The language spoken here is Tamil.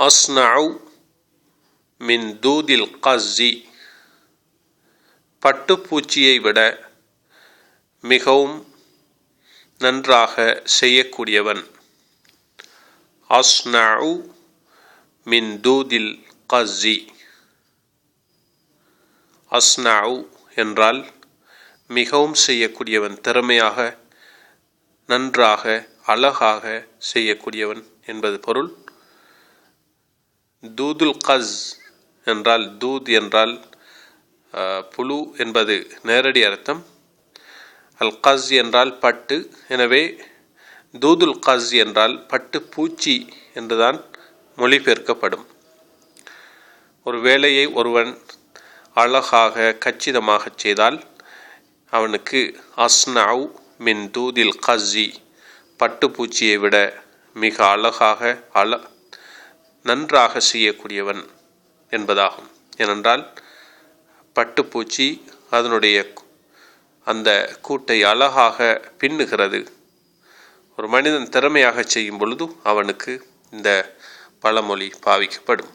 அஸ்னஉ மின் தூதில் கஸ்ஸி, பட்டுப்பூச்சியை விட மிகவும் நன்றாக செய்யக்கூடியவன். அஸ்னஉ மின் தூதில் கஸ்ஸி. அஸ்னஉ என்றால் மிகவும் செய்யக்கூடியவன், திறமையாக, நன்றாக, அழகாக செய்யக்கூடியவன் என்பது பொருள். தூதுல் கஸ் என்றால், தூத் என்றால் புழு என்பது நேரடி அர்த்தம். அல் கஸ் என்றால் பட்டு. எனவே தூதுல் கஸ் என்றால் பட்டு பூச்சி என்றுதான் மொழிபெயர்க்கப்படும். ஒரு வேலையை ஒருவன் அழகாக கச்சிதமாக செய்தால் அவனுக்கு அஸ்னஉ மின் தூதில் கஸ்ஸி, பட்டுப்பூச்சியை விட மிக அழகாக நன்றாக செய்யக்கூடியவன் என்பதாகும். ஏனென்றால் பட்டுப்பூச்சி அதனுடைய அந்த கூட்டை அழகாக பின்னுகிறது. ஒரு மனிதன் திறமையாக செய்யும் பொழுது அவனுக்கு இந்த பழமொழி பாவிக்கப்படும்.